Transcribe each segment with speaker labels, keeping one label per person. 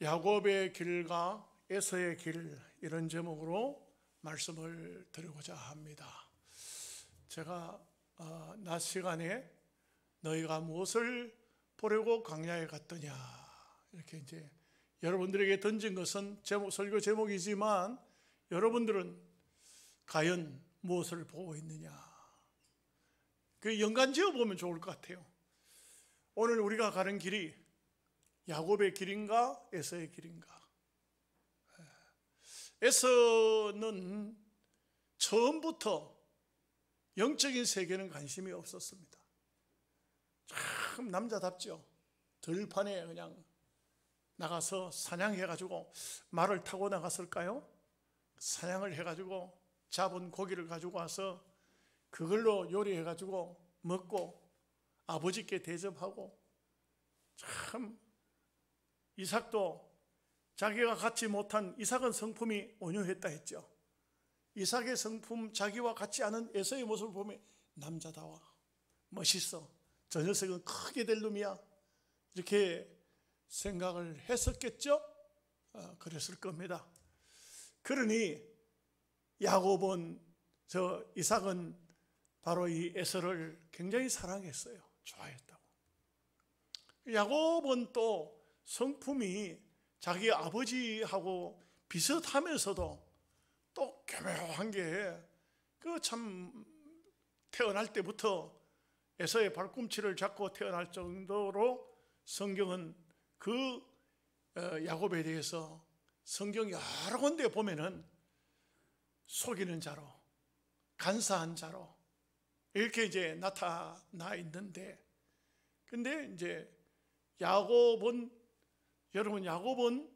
Speaker 1: 야곱의 길과 에서의 길, 이런 제목으로 말씀을 드리고자 합니다. 제가 낮 시간에 너희가 무엇을 보려고 광야에 갔더냐, 이렇게 이제 여러분들에게 던진 것은 설교 제목이지만 여러분들은 과연 무엇을 보고 있느냐, 그 연관지어 보면 좋을 것 같아요. 오늘 우리가 가는 길이 야곱의 길인가 에서의 길인가? 에서는 처음부터 영적인 세계는 관심이 없었습니다. 참 남자답죠. 들판에 그냥 나가서 사냥해가지고, 말을 타고 나갔을까요? 사냥을 해가지고 잡은 고기를 가지고 와서 그걸로 요리해가지고 먹고 아버지께 대접하고, 참 이삭도 자기가 갖지 못한, 이삭은 성품이 온유했다 했죠. 이삭의 성품, 자기와 같지 않은 에서의 모습을 보면 남자다워, 멋있어, 저 녀석은 크게 될 놈이야, 이렇게 생각을 했었겠죠. 그랬을 겁니다. 그러니 야곱은, 이삭은 바로 이 에서를 굉장히 사랑했어요. 좋아했다고. 야곱은 또 성품이 자기 아버지하고 비슷하면서도 또 교묘한 게, 그 참 태어날 때부터 에서의 발꿈치를 잡고 태어날 정도로 성경은 그 야곱에 대해서 성경 여러 군데 보면은 속이는 자로, 간사한 자로 이렇게 이제 나타나 있는데, 근데 이제 여러분, 야곱은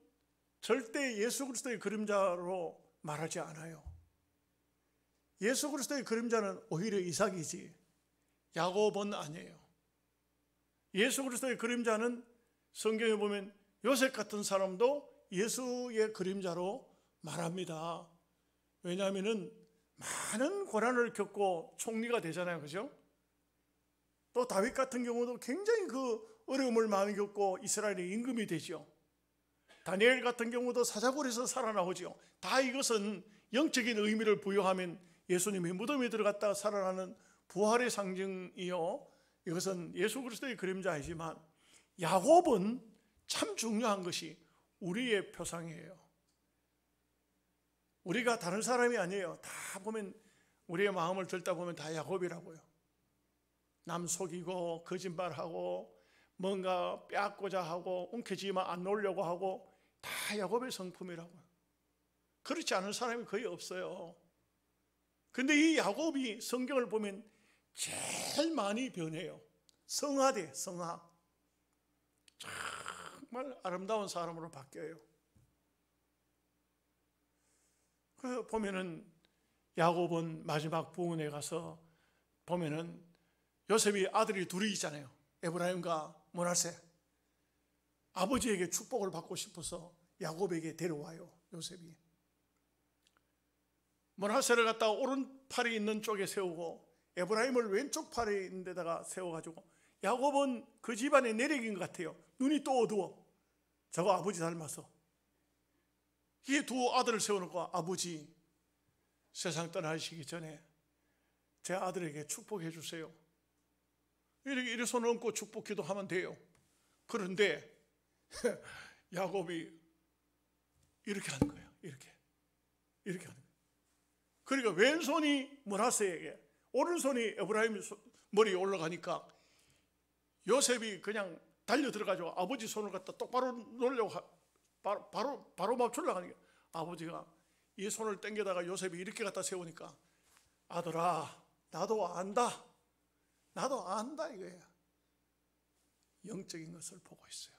Speaker 1: 절대 예수 그리스도의 그림자로 말하지 않아요. 예수 그리스도의 그림자는 오히려 이삭이지 야곱은 아니에요. 예수 그리스도의 그림자는 성경에 보면 요셉 같은 사람도 예수의 그림자로 말합니다. 왜냐하면 많은 고난을 겪고 총리가 되잖아요, 그죠? 또 다윗 같은 경우도 굉장히 그 어려움을 많이 겪고 이스라엘의 임금이 되죠. 다니엘 같은 경우도 사자굴에서 살아나오죠. 다 이것은 영적인 의미를 부여하면 예수님이 무덤에 들어갔다가 살아나는 부활의 상징이요, 이것은 예수 그리스도의 그림자이지만, 야곱은 참 중요한 것이 우리의 표상이에요. 우리가 다른 사람이 아니에요. 다 보면, 우리의 마음을 들다 보면 다 야곱이라고요. 남 속이고 거짓말하고 뭔가 빼앗고자 하고 움켜쥐면 안 놓으려고 하고, 다 야곱의 성품이라고요. 그렇지 않은 사람이 거의 없어요. 근데 이 야곱이 성경을 보면 제일 많이 변해요. 성화돼, 성화. 정말 아름다운 사람으로 바뀌어요. 그래서 보면은 야곱은 마지막 부근에 가서 보면은 요셉이 아들이 둘이 있잖아요. 에브라임과 므낫세. 아버지에게 축복을 받고 싶어서 야곱에게 데려와요, 요셉이. 므낫세를 갖다가 오른팔이 있는 쪽에 세우고 에브라임을 왼쪽 팔에 있는 데다가 세워가지고, 야곱은 그 집안의 내력인 것 같아요. 눈이 또 어두워. 저거 아버지 닮아서. 이 두 아들을 세워놓고, 아버지 세상 떠나시기 전에 제 아들에게 축복해 주세요. 이렇게 손 얹고 축복 기도하면 돼요. 그런데 야곱이 이렇게 하는 거예요. 이렇게 하는 거예요. 그러니까 왼손이 므낫세에게, 오른손이 에브라임 머리에 올라가니까 요셉이 그냥 달려 들어가지고 아버지 손을 갖다 똑바로 놓으려고 바로 맞추려고 하니까, 아버지가 이 손을 당겨다가 요셉이 이렇게 갖다 세우니까, 아들아, 나도 안다 이거예요. 영적인 것을 보고 있어요.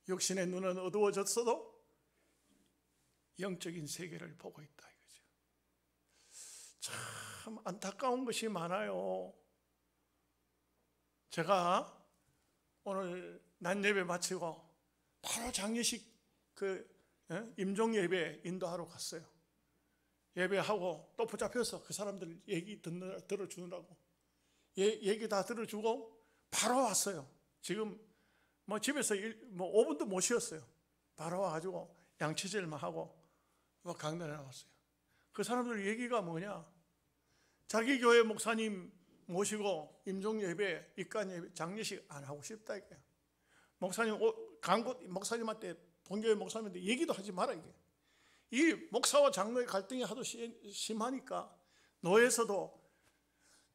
Speaker 1: 육신의 눈은 어두워졌어도 영적인 세계를 보고 있다 이거죠. 참 안타까운 것이 많아요. 제가 오늘 낮 예배 마치고 바로 장례식 임종 예배 인도하러 갔어요. 예배하고 또 붙잡혀서 그 사람들 얘기 들어주느라고 얘기 다 들어주고 바로 왔어요. 지금 뭐 집에서 5분도 못 쉬었어요. 바로 와가지고 양치질만 하고 막 강단에 나왔어요. 그 사람들 얘기가 뭐냐? 자기 교회 목사님 모시고 임종 예배, 입간 예배, 장례식 안 하고 싶다 이게. 목사님한테 본교회 목사님한테 얘기도 하지 마라 이게. 이 목사와 장로의 갈등이 하도 심하니까 노회에서도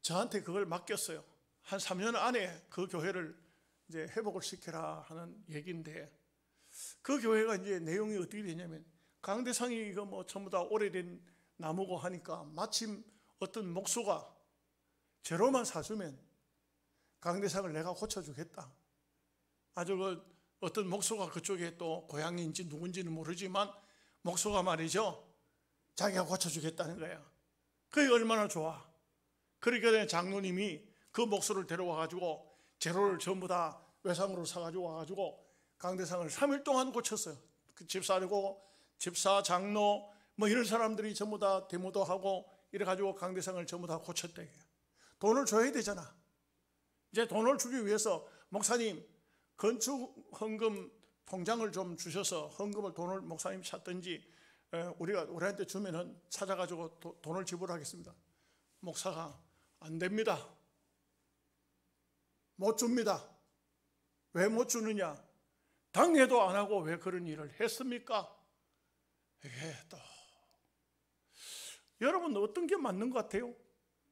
Speaker 1: 저한테 그걸 맡겼어요. 한 3년 안에 그 교회를 이제 회복을 시켜라 하는 얘기인데, 그 교회가 이제 내용이 어떻게 되냐면, 강대상이 이거 뭐 전부 다 오래된 나무고 하니까 마침 어떤 목수가 재료만 사주면 강대상을 내가 고쳐주겠다. 아주 어떤 목수가 그쪽에 또 고향인지 누군지는 모르지만 목수가 말이죠, 자기가 고쳐주겠다는 거야. 그게 얼마나 좋아. 그러니까 장로님이 그 목수를 데려와 가지고 재료를 전부 다 외상으로 사가지고 와가지고 강대상을 3일 동안 고쳤어요. 그 집사리고 집사, 장로 뭐 이런 사람들이 전부 다 데모도 하고 이래가지고 강대상을 전부 다 고쳤다. 돈을 줘야 되잖아. 이제 돈을 주기 위해서 목사님 건축 헌금 통장을 좀 주셔서 돈을 목사님 찾든지 우리한테 주면은 찾아가지고 돈을 지불하겠습니다. 목사가 안 됩니다. 못 줍니다. 왜 못 주느냐? 당회도 안 하고 왜 그런 일을 했습니까? 이게 또 여러분 어떤 게 맞는 것 같아요?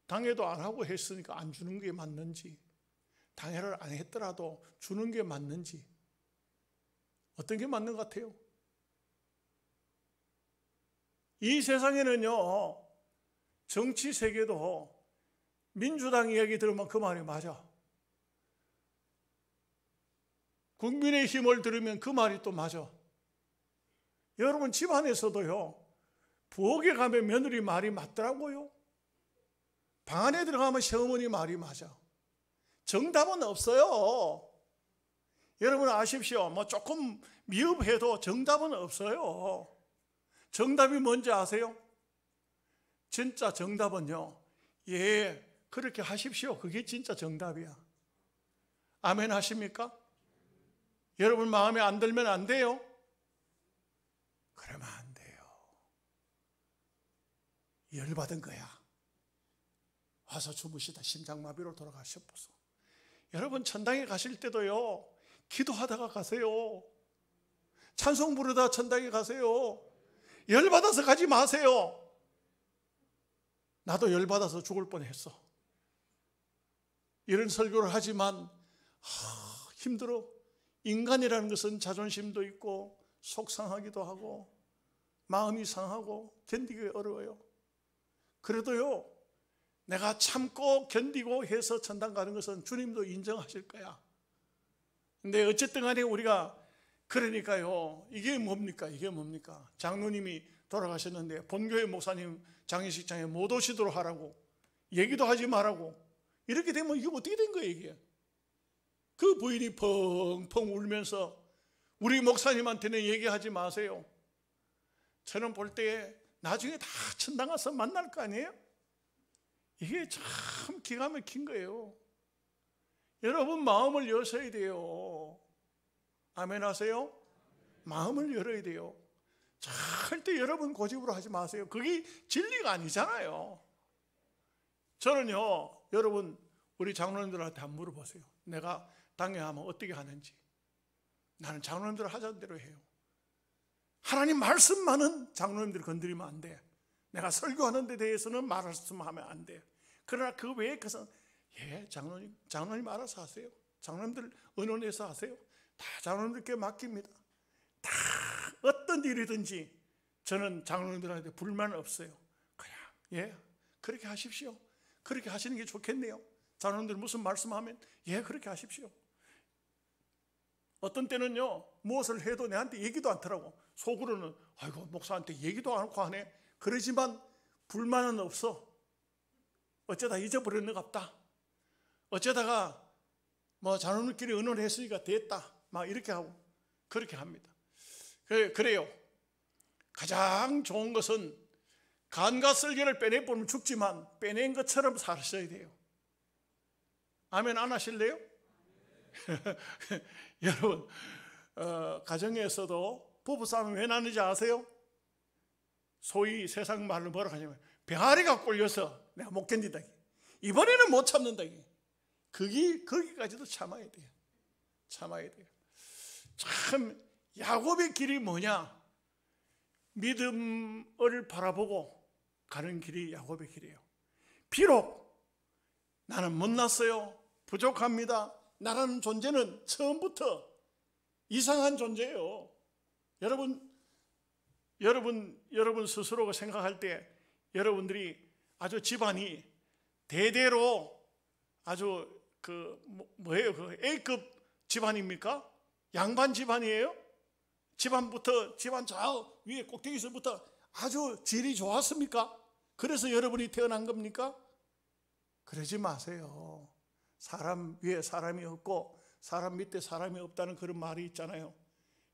Speaker 1: 당회도 안 하고 했으니까 안 주는 게 맞는지, 당회를 안 했더라도 주는 게 맞는지, 어떤 게 맞는 것 같아요? 이 세상에는요, 정치 세계도 민주당 이야기 들으면 그 말이 맞아. 국민의 힘을 들으면 그 말이 또 맞아. 여러분 집안에서도요, 부엌에 가면 며느리 말이 맞더라고요. 방 안에 들어가면 시어머니 말이 맞아. 정답은 없어요. 여러분 아십시오. 뭐 조금 미흡해도 정답은 없어요. 정답이 뭔지 아세요? 진짜 정답은요, 예, 그렇게 하십시오. 그게 진짜 정답이야. 아멘 하십니까? 여러분 마음에 안 들면 안 돼요? 그러면 안 돼요. 열받은 거야. 와서 주무시다 심장마비로 돌아가셨어서. 여러분 천당에 가실 때도요, 기도하다가 가세요. 찬송 부르다 천당에 가세요. 열받아서 가지 마세요. 나도 열받아서 죽을 뻔했어. 이런 설교를 하지만 힘들어. 인간이라는 것은 자존심도 있고 속상하기도 하고 마음이 상하고 견디기 어려워요. 그래도요, 내가 참고 견디고 해서 천당 가는 것은 주님도 인정하실 거야. 근데 어쨌든 간에 우리가, 그러니까요, 이게 뭡니까? 장로님이 돌아가셨는데 본교회 목사님 장례식장에 못 오시도록 하라고, 얘기도 하지 말라고. 이렇게 되면 이게 어떻게 된 거예요 이게? 그 부인이 펑펑 울면서 우리 목사님한테는 얘기하지 마세요. 저는 볼 때 나중에 다 천당 가서 만날 거 아니에요? 이게 참 기가 막힌 거예요. 여러분 마음을 여셔야 돼요. 아멘 하세요? 마음을 열어야 돼요. 절대 여러분 고집으로 하지 마세요. 그게 진리가 아니잖아요. 저는요, 여러분 우리 장로님들한테 한번 물어보세요. 내가 당회하면 어떻게 하는지. 나는 장로님들 하자는 대로 해요. 하나님 말씀만은 장로님들이 건드리면 안 돼. 내가 설교하는 데 대해서는 말씀하면 안 돼. 그러나 그 외에 것은 장로님 알아서 하세요. 장로님들 의논해서 하세요. 다 장로님들께 맡깁니다. 다 어떤 일이든지 저는 장로님들한테 불만 없어요. 그냥 그렇게 하십시오. 그렇게 하시는 게 좋겠네요. 장로님들 무슨 말씀하면 그렇게 하십시오. 어떤 때는요, 무엇을 해도 내한테 얘기도 않더라고. 속으로는 아이고 목사한테 얘기도 않고 하네. 그러지만 불만은 없어. 어쩌다 잊어버렸는 것 같다. 어쩌다가 뭐 장로님끼리 의논했으니까 됐다. 막 이렇게 하고 그렇게 합니다. 그래요. 가장 좋은 것은 간과 쓸개를 빼내보면 죽지만 빼낸 것처럼 사셔야 돼요. 아멘 안 하실래요? 여러분, 가정에서도 부부싸움이 왜 나는지 아세요? 소위 세상 말로 뭐라 하냐면 병아리가 꼴려서 내가 못 견딘다, 이번에는 못 참는다. 거기까지도 참아야 돼요. 참아야 돼요. 참 야곱의 길이 뭐냐? 믿음을 바라보고 가는 길이 야곱의 길이에요. 비록 나는 못났어요, 부족합니다, 나라는 존재는 처음부터 이상한 존재예요. 여러분 스스로가 생각할 때 여러분들이 아주 집안이 대대로 아주 뭐예요? A급 집안입니까? 양반 집안이에요? 집안 저 위에 꼭대기서부터 아주 질이 좋았습니까? 그래서 여러분이 태어난 겁니까? 그러지 마세요. 사람 위에 사람이 없고 사람 밑에 사람이 없다는 그런 말이 있잖아요.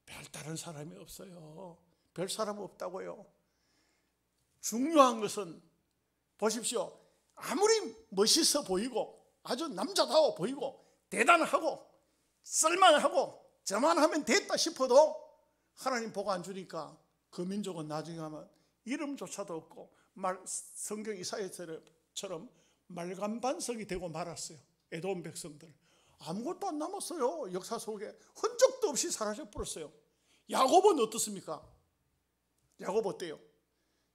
Speaker 1: 별다른 사람이 없어요. 별 사람 없다고요. 중요한 것은 보십시오. 아무리 멋있어 보이고 아주 남자다워 보이고 대단하고 쓸만하고 저만 하면 됐다 싶어도 하나님 복 안 주니까 그 민족은 나중에 하면 이름조차도 없고 성경 이사야처럼 말간반석이 되고 말았어요. 에돔 백성들 아무것도 안 남았어요. 역사 속에 흔적도 없이 사라져버렸어요. 야곱은 어떻습니까? 야곱 어때요?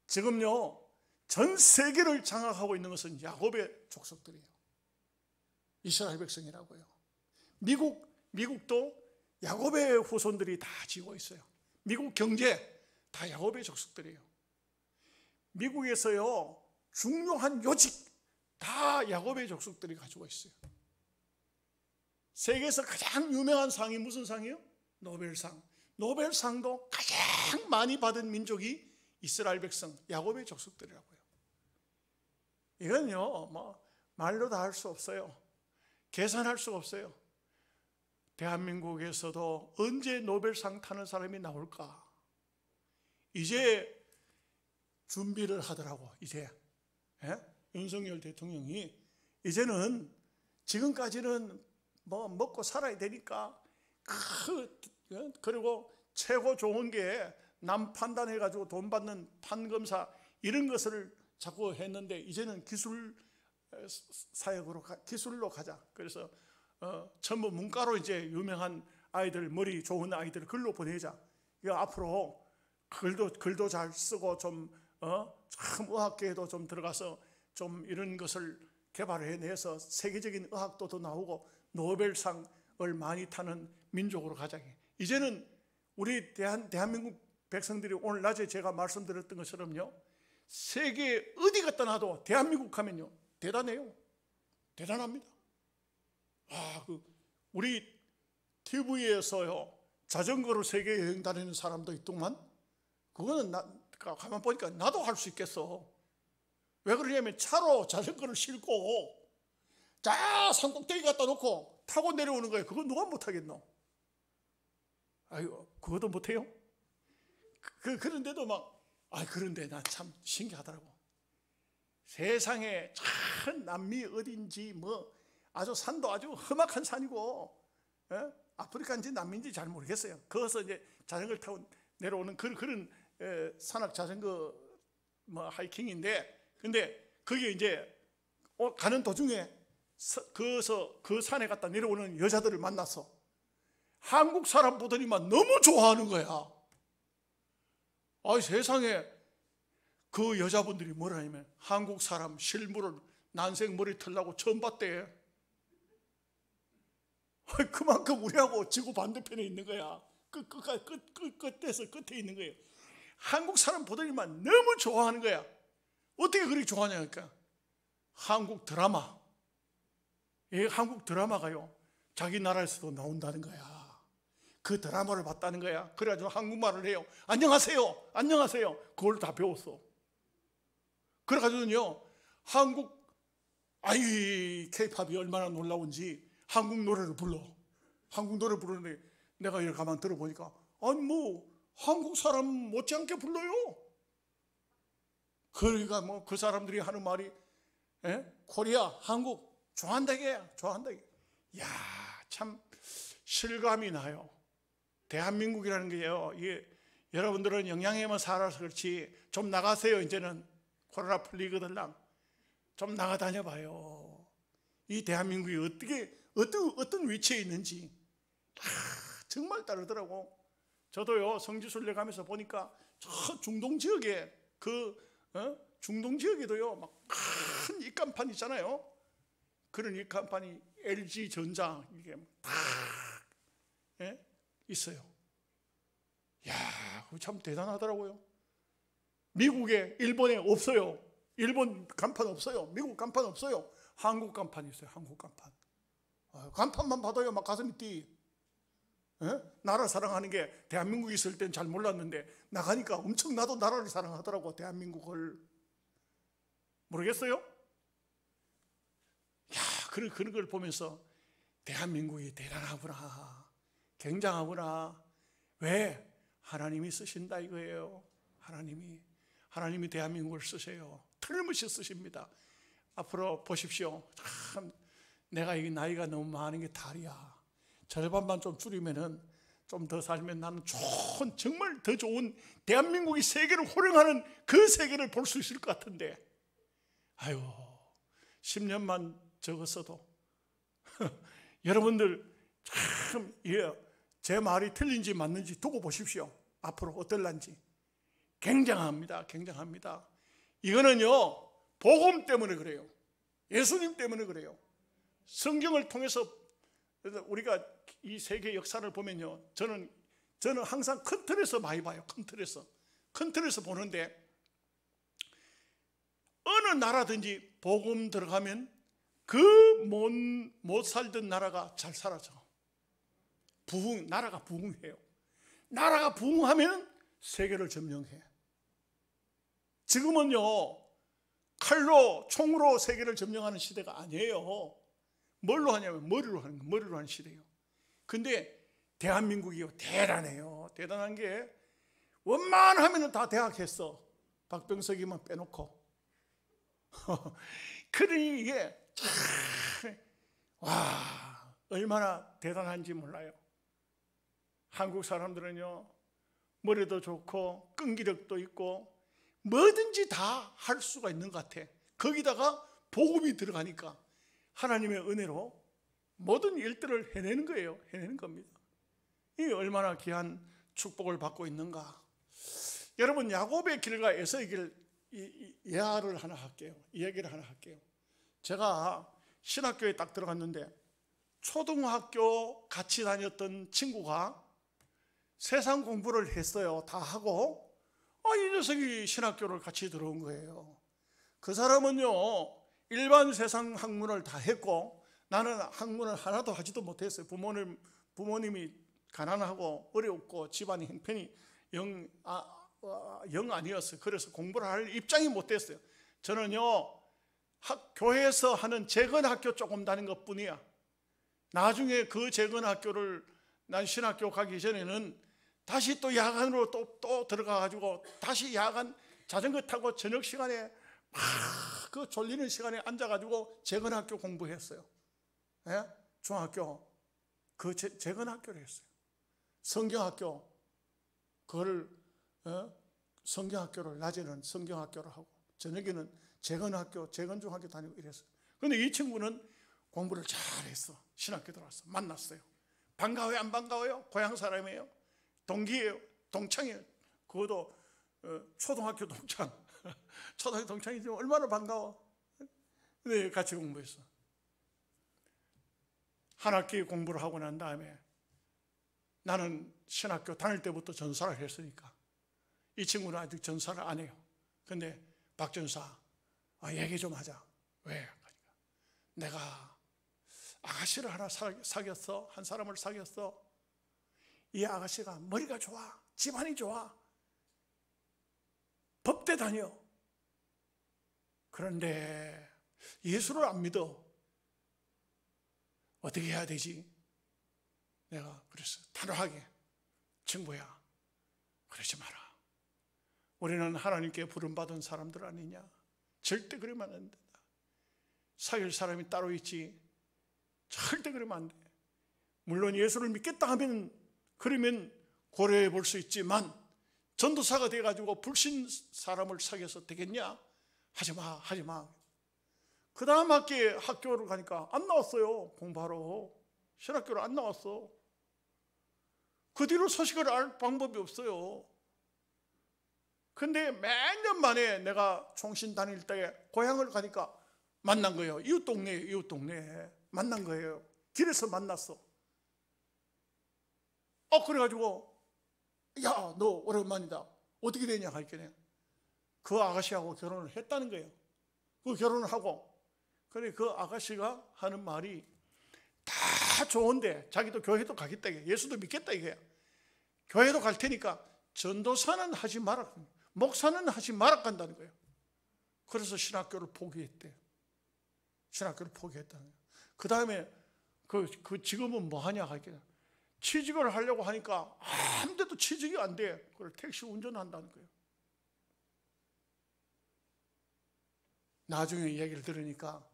Speaker 1: 지금요 전 세계를 장악하고 있는 것은 야곱의 족속들이에요. 이스라엘 백성이라고요. 미국도 야곱의 후손들이 다 지고 있어요. 미국 경제 다 야곱의 족속들이에요. 미국에서요 중요한 요직 다 야곱의 족속들이 가지고 있어요. 세계에서 가장 유명한 상이 무슨 상이에요? 노벨상. 노벨상도 가장 많이 받은 민족이 이스라엘 백성 야곱의 족속들이라고요. 이건요 말로 다 할 수 없어요. 계산할 수가 없어요. 대한민국에서도 언제 노벨상 타는 사람이 나올까? 이제 준비를 하더라고. 이제 윤석열 대통령이 이제는 지금까지는 먹고 살아야 되니까 그리고 최고 좋은 게 남 판단해가지고 돈 받는 판검사 이런 것을 자꾸 했는데 이제는 기술 사역으로 기술로 가자. 그래서 전부 문과로 이제 유명한 아이들, 머리 좋은 아이들을 글로 보내자. 이거 앞으로 글도 잘 쓰고 좀 의학계에도 좀 들어가서 좀 이런 것을 개발해내서 세계적인 의학도도 나오고 노벨상을 많이 타는 민족으로 가자. 이제는 우리 대한민국 백성들이 오늘 낮에 제가 말씀드렸던 것처럼요 세계 어디 갖다 놔도 대한민국 하면요 대단해요. 대단합니다. 우리 TV에서요 자전거로 세계 여행 다니는 사람도 있더만. 그거는 가만 보니까 나도 할 수 있겠어. 왜 그러냐면 차로 자전거를 싣고 자 산꼭대기 갖다 놓고 타고 내려오는 거예요. 그거 누가 못하겠노? 아이고 그것도 못해요? 그런데도 그런데 나 참 신기하더라고. 세상에 참 남미 어딘지 아주 산도 아주 험악한 산이고 아프리카인지 남미인지 잘 모르겠어요. 거기서 이제 자전거를 타고 내려오는 그런 산악 자전거 하이킹인데 근데 거기 이제 가는 도중에 그 산에 갔다 내려오는 여자들을 만나서 한국 사람 보더니만 너무 좋아하는 거야. 세상에 그 여자분들이 뭐라 하냐면 한국 사람 실물을 난생 머리 털라고 처음 봤대. 그만큼 우리하고 지구 반대편에 있는 거야. 끝에서 끝에 있는 거예요. 한국 사람 보더니만 너무 좋아하는 거야. 어떻게 그렇게 좋아하냐니까 한국 드라마. 한국 드라마가요 자기 나라에서도 나온다는 거야. 그 드라마를 봤다는 거야. 그래가지고 한국말을 해요. 안녕하세요 안녕하세요. 그걸 다 배웠어. 그래가지고요 K-팝이 얼마나 놀라운지 한국 노래를 불러. 한국 노래 부르는데 내가 이렇게 가만 들어보니까 한국 사람 못지않게 불러요. 그러니까 그 사람들이 하는 말이 코리아 한국 좋아한다게 좋아한다게. 야 참 실감이 나요. 대한민국이라는 게요, 이게 여러분들은 영양에만 살아서 그렇지 좀 나가세요. 이제는 코로나 풀리거들랑 좀 나가 다녀봐요. 이 대한민국이 어떤 위치에 있는지 정말 다르더라고. 저도요, 성지순례 가면서 보니까 저 중동 지역에 중동 지역에도요 막 큰 입간판 있잖아요. 그런 입간판이 LG 전자 이게 다 있어요. 야, 그거 참 대단하더라고요. 미국에, 일본에 없어요. 일본 간판 없어요. 미국 간판 없어요. 한국 간판이 있어요. 한국 간판. 간판만 봐도요 막 가슴이 뛰. 나라 사랑하는 게 대한민국에 있을 땐 잘 몰랐는데 나가니까 엄청 나도 나라를 사랑하더라고. 대한민국을. 모르겠어요? 야, 그런 걸 보면서 대한민국이 대단하구나, 굉장하구나. 왜? 하나님이 쓰신다 이거예요. 하나님이 대한민국을 쓰세요. 틀림없이 쓰십니다. 앞으로 보십시오. 참 내가 이 나이가 너무 많은 게 탈이야. 절반만 좀 줄이면은 좀 더 살면 나는 정말 더 좋은 대한민국이 세계를 호령하는 그 세계를 볼 수 있을 것 같은데, 아유, 10년만 적었어도 여러분들 참 제 말이 틀린지 맞는지 두고 보십시오. 앞으로 어떨란지. 굉장합니다. 굉장합니다. 이거는요 복음 때문에 그래요. 예수님 때문에 그래요. 성경을 통해서 우리가 이 세계 역사를 보면요, 저는 항상 큰 틀에서 많이 봐요. 큰 틀에서 보는데 어느 나라든지 복음 들어가면 그 못 살던 나라가 잘 살아져. 나라가 부흥해요. 나라가 부흥하면 세계를 점령해. 지금은요 칼로 총으로 세계를 점령하는 시대가 아니에요. 뭘로 하냐면 머리로 하는 시대예요. 근데 대한민국이요 대단해요. 대단한 게 원만하면 다 대학했어. 박병석이만 빼놓고. 그러니 이게 참, 와, 얼마나 대단한지 몰라요. 한국 사람들은요 머리도 좋고 끈기력도 있고 뭐든지 다 할 수가 있는 것 같아. 거기다가 복음이 들어가니까 하나님의 은혜로 모든 일들을 해내는 거예요. 해내는 겁니다. 이게 얼마나 귀한 축복을 받고 있는가. 여러분, 야곱의 길과 에서의 길 이야기를 하나 할게요. 제가 신학교에 딱 들어갔는데 초등학교 같이 다녔던 친구가 세상 공부를 했어요. 다 하고 이 녀석이 신학교를 같이 들어온 거예요. 그 사람은요 일반 세상 학문을 다 했고 나는 학문을 하나도 하지도 못했어요. 부모님이 가난하고 어렵고 집안이 형편이 영 아니었어요. 그래서 공부를 할 입장이 못 됐어요. 저는요 교회에서 하는 재건학교 조금 다닌 것 뿐이야. 나중에 그 재건학교를 난 신학교 가기 전에는 다시 또 야간으로 또 들어가가지고 다시 야간 자전거 타고 저녁 시간에 막 그 졸리는 시간에 앉아가지고 재건학교 공부했어요. 예? 중학교 그 재건학교를 했어요. 성경학교 그거를 성경학교를 낮에는 성경학교를 하고 저녁에는 재건학교 재건중학교 다니고 이랬어요. 그런데 이 친구는 공부를 잘했어. 신학교 들어왔어. 만났어요. 반가워요 안 반가워요? 고향 사람이에요. 동기예요. 동창이에요. 그것도 초등학교 동창. 초등학교 동창이지만 얼마나 반가워. 근데 같이 공부했어. 한 학기 공부를 하고 난 다음에 나는 신학교 다닐 때부터 전사를 했으니까 이 친구는 아직 전사를 안 해요. 근데 박 전사 얘기 좀 하자. 왜? 내가 아가씨를 하나 사귀었어. 한 사람을 사귀었어. 이 아가씨가 머리가 좋아. 집안이 좋아. 법대 다녀. 그런데 예수를 안 믿어. 어떻게 해야 되지? 내가 그랬어. 단호하게. 친구야, 그러지 마라. 우리는 하나님께 부름받은 사람들 아니냐. 절대 그러면 안 된다. 사귈 사람이 따로 있지. 절대 그러면 안 돼. 물론 예수를 믿겠다 하면 그러면 고려해 볼 수 있지만 전도사가 돼가지고 불신 사람을 사귀어서 되겠냐? 하지마, 하지마. 그 다음 학교를 가니까 안 나왔어요. 공부하러 신학교를 안 나왔어. 그 뒤로 소식을 알 방법이 없어요. 근데 몇 년 만에 내가 총신 다닐 때 고향을 가니까 만난 거예요. 이웃 동네에 만난 거예요. 길에서 만났어. 그래가지고 야, 너 오랜만이다. 어떻게 되냐 하니까 그 아가씨하고 결혼을 했다는 거예요. 그 결혼을 하고, 그래 그 아가씨가 하는 말이 다 좋은데 자기도 교회도 가겠다 이게, 예수도 믿겠다 이게, 교회도 갈 테니까 전도사는 하지 마라, 목사는 하지 마라 간다는 거예요. 그래서 신학교를 포기했대. 신학교를 포기했다는 거예요. 그 다음에 그 지금은 뭐 하냐 하니까 취직을 하려고 하니까 아무데도 취직이 안 돼. 그걸 택시 운전한다는 거예요. 나중에 얘기를 들으니까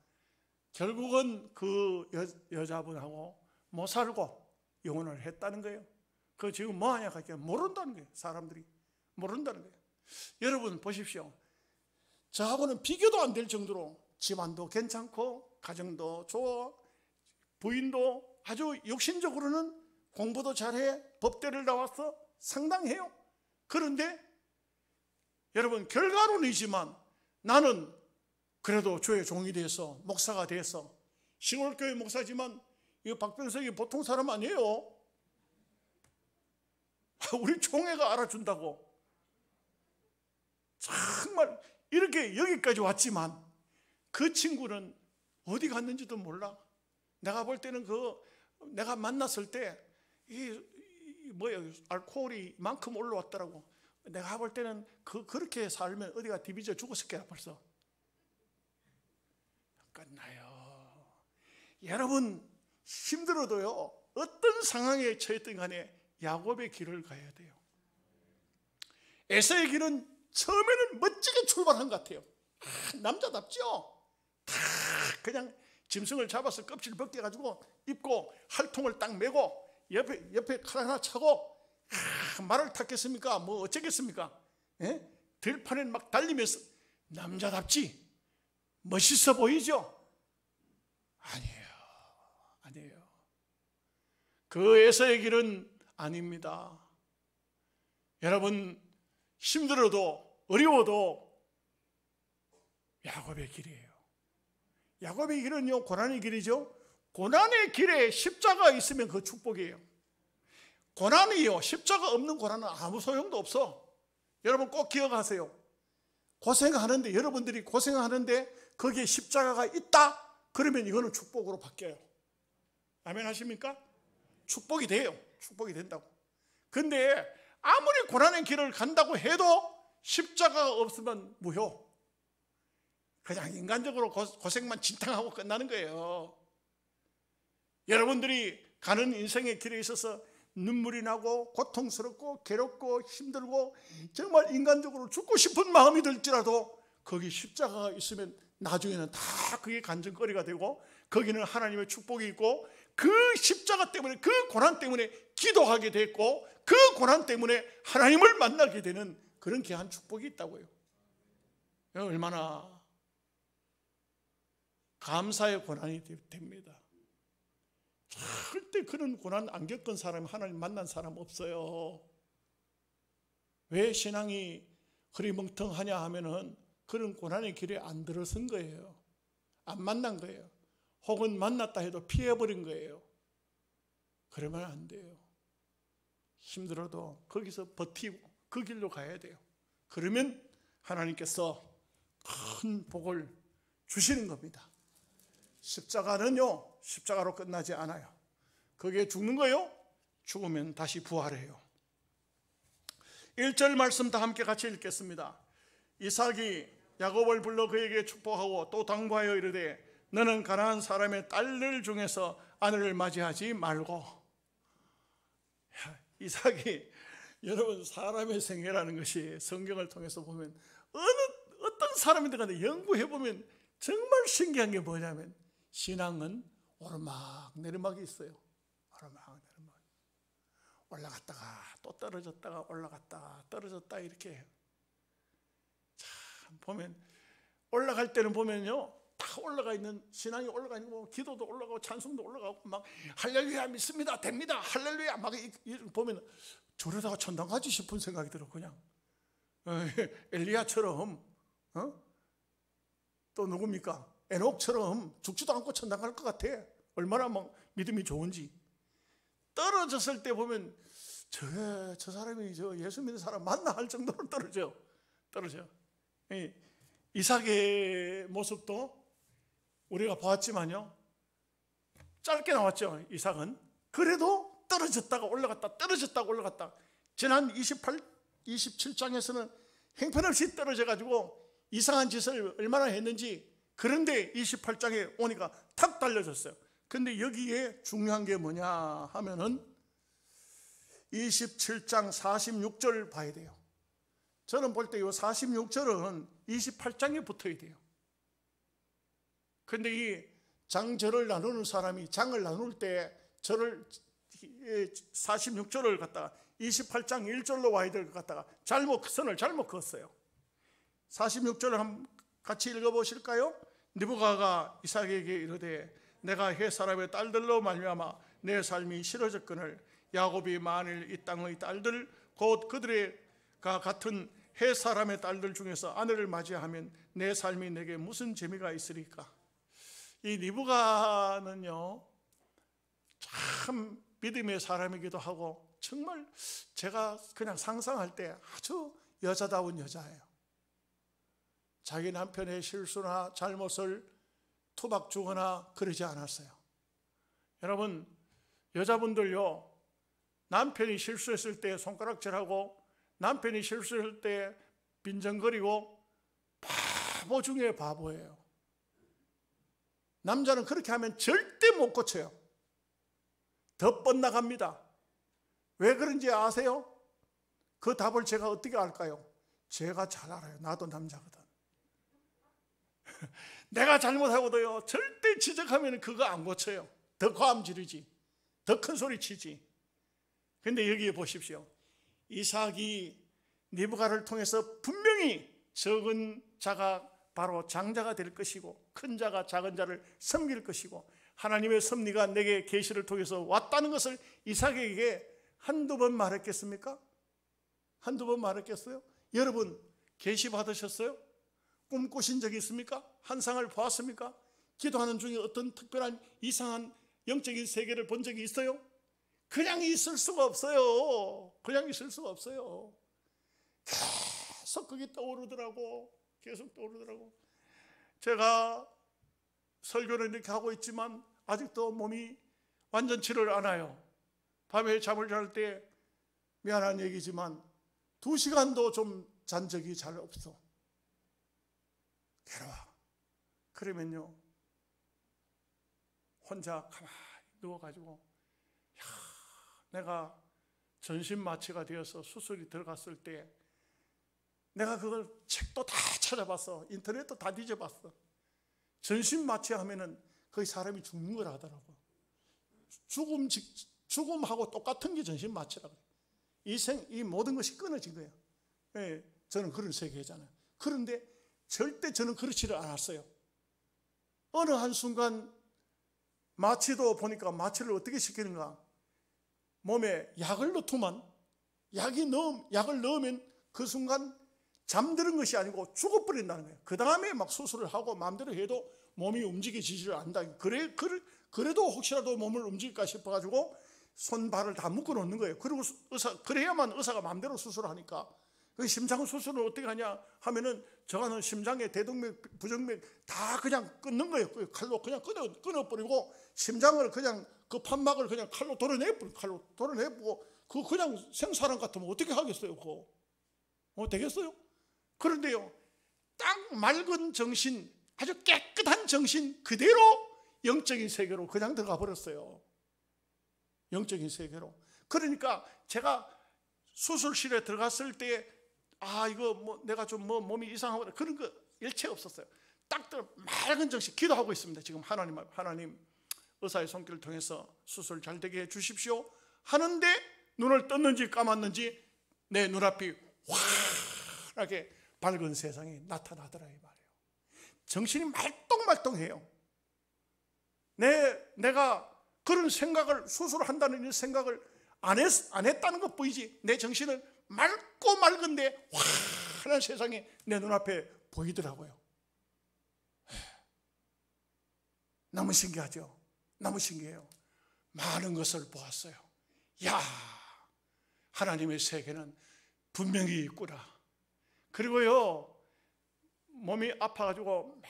Speaker 1: 결국은 그 여자분하고 못 살고 이혼을 했다는 거예요. 그 지금 뭐 하냐 하니까 모른다는 거예요. 사람들이 모른다는 거예요. 여러분 보십시오. 저하고는 비교도 안 될 정도로 집안도 괜찮고 가정도 좋아, 부인도 아주 육신적으로는 공부도 잘해, 법대를 나와서 상당해요. 그런데 여러분 결과론이지만 나는 그래도 주의 종이 돼서 목사가 돼서 시골교회 목사지만 이 박병석이 보통 사람 아니에요. 우리 총회가 알아준다고. 정말 이렇게 여기까지 왔지만 그 친구는 어디 갔는지도 몰라. 내가 볼 때는 내가 만났을 때 알코올이 이만큼 올라왔더라고. 내가 볼 때는 그렇게 살면 어디가 디비져 죽었을 거야 벌써. 끝나요. 여러분 힘들어도요, 어떤 상황에 처했든 간에 야곱의 길을 가야 돼요. 에서의 길은 처음에는 멋지게 출발한 것 같아요. 남자답죠? 다 그냥 짐승을 잡아서 껍질 벗겨가지고 입고 할통을 딱 메고 옆에 칼 하나 차고 말을 탔겠습니까? 뭐 어쩌겠습니까? 들판에 막 달리면서 남자답지? 멋있어 보이죠? 아니에요. 그 에서의 길은 아닙니다. 여러분 힘들어도 어려워도 야곱의 길이에요. 야곱의 길은요 고난의 길이죠. 고난의 길에 십자가 있으면 그 축복이에요. 고난이요, 십자가 없는 고난은 아무 소용도 없어. 여러분 꼭 기억하세요. 고생하는데, 여러분들이 고생하는데 거기에 십자가가 있다? 그러면 이거는 축복으로 바뀌어요. 아멘 하십니까? 축복이 돼요. 축복이 된다고. 근데 아무리 고난의 길을 간다고 해도 십자가가 없으면 무효. 그냥 인간적으로 고생만 진탕하고 끝나는 거예요. 여러분들이 가는 인생의 길에 있어서 눈물이 나고 고통스럽고 괴롭고 힘들고 정말 인간적으로 죽고 싶은 마음이 들지라도 거기 십자가가 있으면 나중에는 다 그게 간증거리가 되고 거기는 하나님의 축복이 있고 그 십자가 때문에, 그 고난 때문에 기도하게 됐고 그 고난 때문에 하나님을 만나게 되는 그런 귀한 축복이 있다고요. 얼마나 감사의 고난이 됩니다. 절대 그런 고난 안 겪은 사람이 하나님 만난 사람 없어요. 왜 신앙이 흐리멍텅하냐 하면은 그런 고난의 길에 안 들어선 거예요. 안 만난 거예요. 혹은 만났다 해도 피해버린 거예요. 그러면 안 돼요. 힘들어도 거기서 버티고 그 길로 가야 돼요. 그러면 하나님께서 큰 복을 주시는 겁니다. 십자가는요, 십자가로 끝나지 않아요. 거기에 죽는 거요, 죽으면 다시 부활해요. 1절 말씀 다 함께 같이 읽겠습니다. 이삭이 야곱을 불러 그에게 축복하고 또 당부하여 이르되 너는 가나안 사람의 딸들 중에서 아내를 맞이하지 말고. 이삭이, 여러분 사람의 생애라는 것이 성경을 통해서 보면 어떤 사람인데 간에 연구해 보면 정말 신기한 게 뭐냐면 신앙은 오르막 내리막이 있어요. 올라갔다가 또 떨어졌다가 올라갔다가 떨어졌다 이렇게 해요. 참 보면 올라갈 때는 보면요, 다 올라가 있는, 신앙이 올라가 있는 거, 기도도 올라가고 찬송도 올라가고 막 할렐루야 믿습니다 됩니다 할렐루야 막 보면 저러다가 천당 가지 싶은 생각이 들어. 그냥 엘리야처럼 또 누굽니까, 에녹처럼 죽지도 않고 천당 갈 것 같아. 얼마나 막 믿음이 좋은지. 떨어졌을 때 보면 저 사람이 저 예수 믿는 사람 맞나 할 정도로 떨어져. 이삭의 모습도 우리가 보았지만요, 짧게 나왔죠. 이삭은 그래도 떨어졌다가 올라갔다 떨어졌다가 올라갔다. 지난 27장에서는 형편없이 떨어져 가지고 이상한 짓을 얼마나 했는지. 그런데 28장에 오니까 탁 달려졌어요. 근데 여기에 중요한 게 뭐냐 하면은 27장 46절 봐야 돼요. 저는 볼 때 이 46절은 28장에 붙어야 돼요. 근데 이 장절을 나누는 사람이 장을 나눌 때 절을 46절을 갖다가 28장 1절로 와야 될 것 같다가 선을 잘못 그었어요. 46절을 한번 같이 읽어보실까요? 느부갓가 이삭에게 이르되 내가 헷 사람의 딸들로 말미암아 내 삶이 싫어졌거늘 야곱이 만일 이 땅의 딸들 곧 그들과 같은 헷 사람의 딸들 중에서 아내를 맞이하면 내 삶이 내게 무슨 재미가 있으리까. 이 느부갓은요 참 믿음의 사람이기도 하고 정말 제가 그냥 상상할 때 아주 여자다운 여자예요. 자기 남편의 실수나 잘못을 투박 주거나 그러지 않았어요. 여러분, 여자분들요, 남편이 실수했을 때 손가락질하고 남편이 실수했을 때 빈정거리고 바보 중에 바보예요. 남자는 그렇게 하면 절대 못 고쳐요. 더 뻗나갑니다. 왜 그런지 아세요? 그 답을 제가 어떻게 알까요? 제가 잘 알아요. 나도 남자거든. 내가 잘못하고도요 절대 지적하면 그거 안 고쳐요. 더 고함 지르지, 더 큰 소리 치지. 근데 여기에 보십시오. 이삭이 느부갓을 통해서 분명히 적은 자가 바로 장자가 될 것이고 큰 자가 작은 자를 섬길 것이고 하나님의 섭리가 내게 계시를 통해서 왔다는 것을 이삭에게 한두 번 말했겠습니까? 한두 번 말했겠어요? 여러분 계시 받으셨어요? 꿈 꾸신 적이 있습니까? 환상을 보았습니까? 기도하는 중에 어떤 특별한 이상한 영적인 세계를 본 적이 있어요? 그냥 있을 수가 없어요. 그냥 있을 수가 없어요. 계속 그게 떠오르더라고. 계속 떠오르더라고. 제가 설교를 이렇게 하고 있지만 아직도 몸이 완전치를 않아요. 밤에 잠을 잘 때 미안한 얘기지만 2시간도 좀 잔 적이 잘 없어. 괴로워. 그러면요 혼자 가만히 누워가지고 내가 전신마취가 되어서 수술이 들어갔을 때 내가 그걸 책도 다 찾아봤어. 인터넷도 다 뒤져봤어. 전신마취 하면은 거의 사람이 죽는 걸 하더라고. 죽음하고 똑같은 게 전신마취라고. 이 모든 것이 끊어진 거예요. 예, 저는 그런 세계잖아요. 그런데 절대 저는 그렇지를 않았어요. 어느 한순간 마취도 보니까 마취를 어떻게 시키는가. 몸에 약을 넣더만 약을 넣으면 그 순간 잠드는 것이 아니고 죽어버린다는 거예요. 그 다음에 막 수술을 하고 마음대로 해도 몸이 움직여지지를 않는다. 그래도 혹시라도 몸을 움직일까 싶어가지고 손발을 다 묶어 놓는 거예요. 그리고 그래야만 의사가 마음대로 수술하니까. 그 심장 수술을 어떻게 하냐 하면은 저거는 심장의 대동맥, 부정맥 다 그냥 끊는 거예요. 칼로 그냥 끊어버리고 심장을 그냥 그 판막을 그냥 칼로 도려내고 그거 그냥 생사람 같으면 어떻게 하겠어요? 그거 되겠어요? 그런데요, 딱 맑은 정신, 아주 깨끗한 정신 그대로 영적인 세계로 그냥 들어가 버렸어요. 영적인 세계로. 그러니까 제가 수술실에 들어갔을 때 이거 내가 좀 몸이 이상하고 그런 거 일체 없었어요. 딱 맑은 정신 기도하고 있습니다. 지금 하나님 의사의 손길을 통해서 수술 잘 되게 해 주십시오 하는데 눈을 떴는지 감았는지 내 눈앞이 환하게 밝은 세상이 나타나더라 이 말이에요. 정신이 말똥말똥해요. 내가 그런 생각을, 수술한다는 이 생각을 안 했다는 것 보이지. 내 정신은 맑고 맑은데 환한 세상이 내 눈앞에 보이더라고요. 너무 신기하죠. 너무 신기해요. 많은 것을 보았어요. 야, 하나님의 세계는 분명히 있구나. 그리고요, 몸이 아파가지고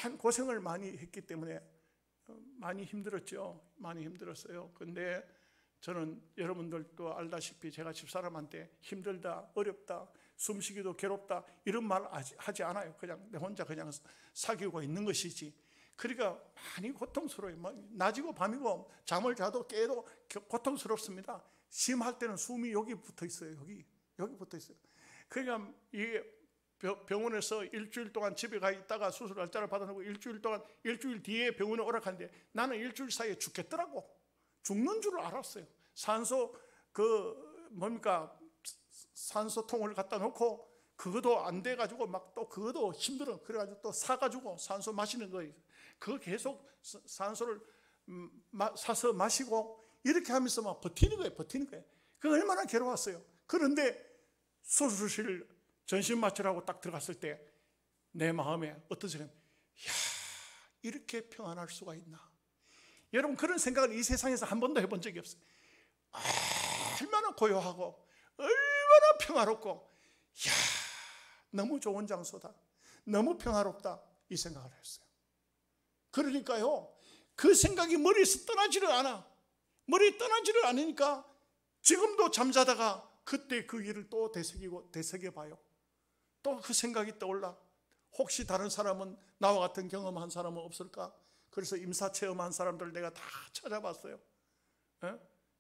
Speaker 1: 많은 고생을 많이 했기 때문에 많이 힘들었죠. 많이 힘들었어요. 근데 저는 여러분들도 알다시피 제가 집사람한테 힘들다, 어렵다, 숨쉬기도 괴롭다 이런 말 하지 않아요. 그냥 내 혼자 그냥 사귀고 있는 것이지. 그러니까 많이 고통스러워요. 낮이고 밤이고 잠을 자도 깨도 고통스럽습니다. 심할 때는 숨이 여기 붙어 있어요. 여기 붙어 있어요. 그러니까 이 병원에서 일주일 동안 집에 가 있다가 수술 날짜를 받아놓고 일주일 뒤에 병원에 오락하는데 나는 일주일 사이에 죽겠더라고. 죽는 줄 알았어요. 산소 산소통을 갖다 놓고 그것도 안 돼가지고 막 또 그것도 힘들어. 그래가지고 또 사가지고 산소 마시는 거예요. 그거 계속 산소를 사서 마시고 이렇게 하면서 막 버티는 거예요. 그거 얼마나 괴로웠어요. 그런데 수술실 전신 마취라고 딱 들어갔을 때 내 마음에 어떤 생각이, 이야, 이렇게 평안할 수가 있나. 여러분, 그런 생각을 이 세상에서 한 번도 해본 적이 없어요. 얼마나 고요하고 얼마나 평화롭고, 이야, 너무 좋은 장소다, 너무 평화롭다, 이 생각을 했어요. 그러니까요, 그 생각이 머리에서 떠나지를 않아. 머리에 떠나지를 않으니까 지금도 잠자다가 그때 그 일을 또 되새겨봐요. 또 그 생각이 떠올라. 혹시 다른 사람은, 나와 같은 경험한 사람은 없을까? 그래서 임사 체험한 사람들 내가 다 찾아봤어요.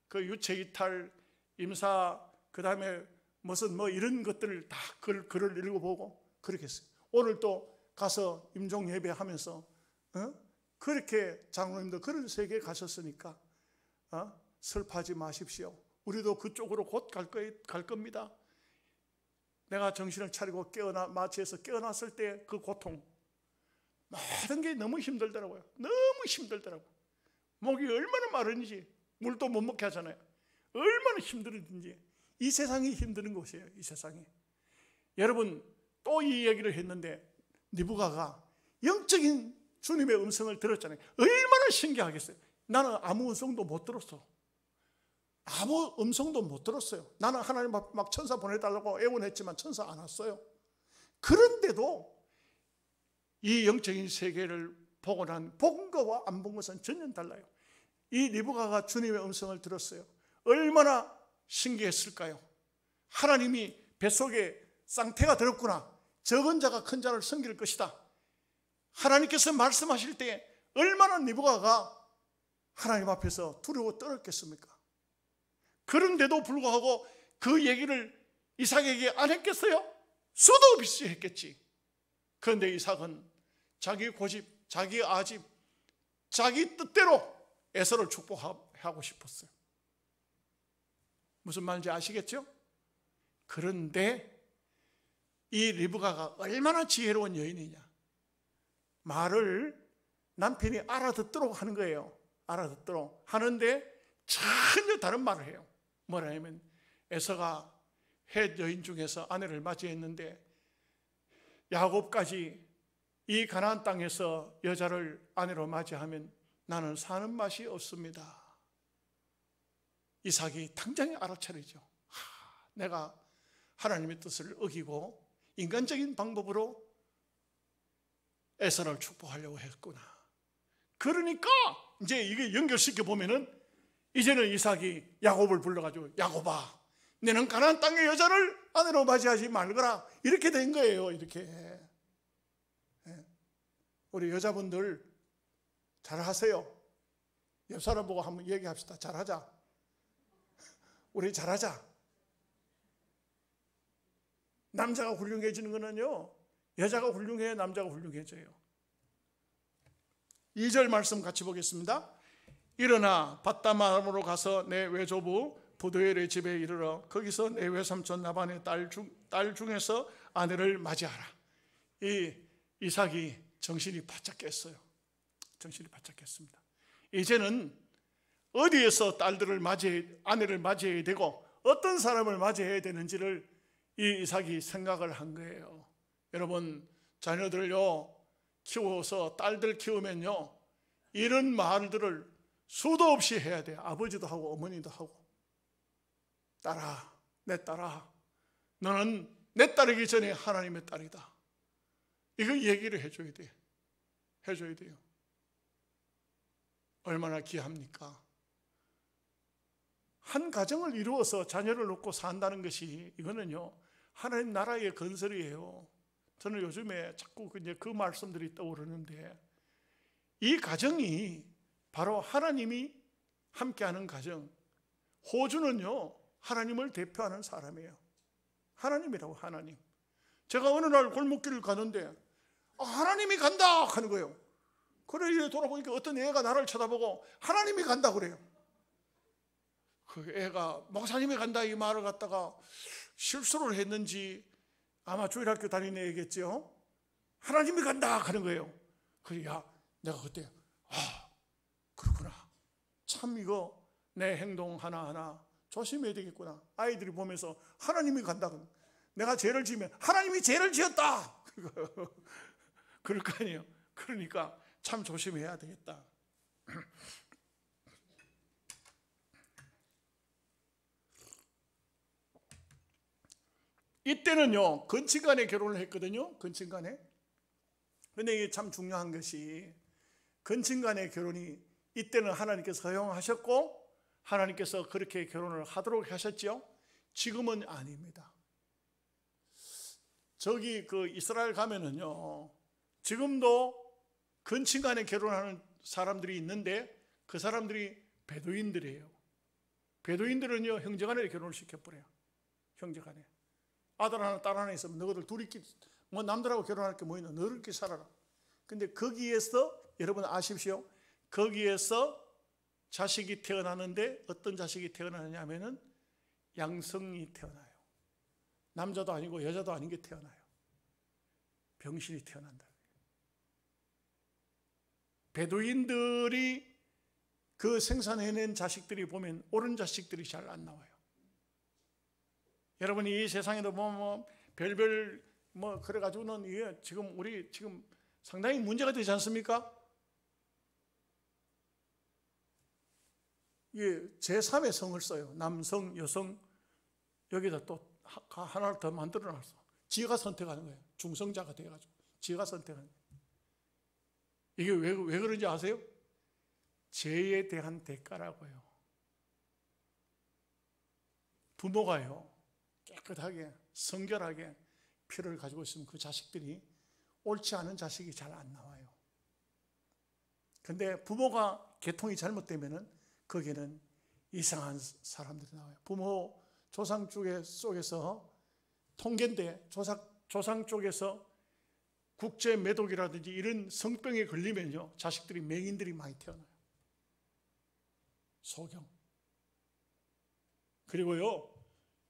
Speaker 1: 그 유체이탈, 임사, 그 다음에 무슨 이런 것들을 다 글을 읽어보고 그렇게 했어요. 오늘 또 가서 임종 예배하면서 그렇게 장로님도 그런 세계에 가셨으니까 슬퍼하지 마십시오. 우리도 그쪽으로 곧 갈 겁니다. 내가 정신을 차리고 마취해서 깨어났을 때 그 고통, 모든 게 너무 힘들더라고요. 너무 힘들더라고요. 목이 얼마나 마른지, 물도 못 먹게 하잖아요. 얼마나 힘들든지. 이 세상이 힘든 곳이에요. 이 세상이. 여러분, 또 이 얘기를 했는데 느부갓가 영적인 주님의 음성을 들었잖아요. 얼마나 신기하겠어요. 나는 아무 음성도 못 들었어. 아무 음성도 못 들었어요. 나는 하나님 막 천사 보내달라고 애원했지만 천사 안 왔어요. 그런데도 이 영적인 세계를 보고 본 거와 안 본 것은 전혀 달라요. 이 느부갓가 주님의 음성을 들었어요. 얼마나 신기했을까요? 하나님이 뱃속에 쌍태가 들었구나. 적은 자가 큰 자를 섬길 것이다. 하나님께서 말씀하실 때 얼마나 느부갓가 하나님 앞에서 두려워 떨었겠습니까? 그런데도 불구하고 그 얘기를 이삭에게 안 했겠어요? 수도 없이 했겠지. 그런데 이삭은 자기 고집, 자기 아집, 자기 뜻대로 에서를 축복하고 싶었어요. 무슨 말인지 아시겠죠? 그런데 이 리브가가 얼마나 지혜로운 여인이냐. 말을 남편이 알아듣도록 하는 거예요. 알아듣도록 하는데 전혀 다른 말을 해요. 뭐라 하면 에서가 헷 여인 중에서 아내를 맞이했는데 야곱까지 이 가나안 땅에서 여자를 아내로 맞이하면 나는 사는 맛이 없습니다. 이삭이 당장에 알아차리죠. 내가 하나님의 뜻을 어기고 인간적인 방법으로 에서를 축복하려고 했구나. 그러니까 이제 이게 연결시켜 보면은 이제는 이삭이 야곱을 불러가지고 야곱아, 너는 가나안 땅의 여자를 아내로 맞이하지 말거라. 이렇게 된 거예요. 이렇게. 우리 여자분들 잘하세요. 옆 사람 보고 한번 얘기합시다. 잘하자. 우리 잘하자. 남자가 훌륭해지는 거는요, 여자가 훌륭해야 남자가 훌륭해져요. 2절 말씀 같이 보겠습니다. 일어나 밧다마로 가서 내 외조부 부두엘의 집에 이르러 거기서 내 외삼촌 라반의 딸 중에서 아내를 맞이하라. 이 이삭이 정신이 바짝 깼어요. 정신이 바짝 깼습니다. 이제는 어디에서 아내를 맞이해야 되고 어떤 사람을 맞이해야 되는지를 이 이삭이 생각을 한 거예요. 여러분, 자녀들요 키워서 딸들 키우면요 이런 말들을 수도 없이 해야 돼요. 아버지도 하고 어머니도 하고. 딸아, 내 딸아, 너는 내 딸이기 전에 하나님의 딸이다. 이거 얘기를 해줘야 돼요. 해줘야 돼요. 얼마나 귀합니까? 한 가정을 이루어서 자녀를 놓고 산다는 것이 이거는요 하나님 나라의 건설이에요. 저는 요즘에 자꾸 이제 그 말씀들이 떠오르는데 이 가정이 바로 하나님이 함께하는 가정. 호주는요 하나님을 대표하는 사람이에요. 하나님이라고. 하나님. 제가 어느 날 골목길을 가는데 하나님이 간다 하는 거예요. 그래 이래 돌아보니까 어떤 애가 나를 쳐다보고 하나님이 간다 그래요. 그 애가 목사님이 간다 이 말을 갖다가 실수를 했는지 아마 주일학교 다니는 애겠죠. 하나님이 간다 하는 거예요. 그래 내가 그때 그렇구나. 참 이거 내 행동 하나하나 조심해야 되겠구나. 아이들이 보면서 하나님이 간다. 내가 죄를 지으면 하나님이 죄를 지었다. 그럴 거 아니에요. 그러니까 참 조심해야 되겠다. 이때는요 근친간에 결혼을 했거든요. 근친간에. 근데 이게 참 중요한 것이 근친간의 결혼이 이때는 하나님께서 허용하셨고 하나님께서 그렇게 결혼을 하도록 하셨죠. 지금은 아닙니다. 저기 그 이스라엘 가면은요 지금도 근친간에 결혼하는 사람들이 있는데 그 사람들이 베두인들이에요. 베두인들은요 형제간에 결혼을 시켜버려요. 형제간에. 아들 하나 딸 하나 있으면 너희들 둘이끼리 뭐 남들하고 결혼할 게 뭐 있나 너희들끼리 살아라. 근데 거기에서 여러분 아십시오. 거기에서 자식이 태어나는데 어떤 자식이 태어나느냐 하면은 양성이 태어나요. 남자도 아니고 여자도 아닌 게 태어나요. 병신이 태어난다. 베두인들이 그 생산해낸 자식들이 보면 옳은 자식들이 잘 안 나와요. 여러분이 이 세상에도 별별 그래가지고는 이게 우리 지금 상당히 문제가 되지 않습니까? 이게 제3의 성을 써요. 남성, 여성 여기다 또 하나를 더 만들어놨어. 지가 선택하는 거예요. 중성자가 돼가지고 지가 선택하는 거예요. 이게 왜 그런지 아세요? 죄에 대한 대가라고요. 부모가요 깨끗하게 성결하게 피를 가지고 있으면 그 자식들이 옳지 않은 자식이 잘 안 나와요. 근데 부모가 계통이 잘못되면은 거기에는 이상한 사람들이 나와요. 부모 조상 쪽에서 통계인데 조상 쪽에서 국제 매독이라든지 이런 성병에 걸리면요 자식들이 맹인들이 많이 태어나요. 소경. 그리고요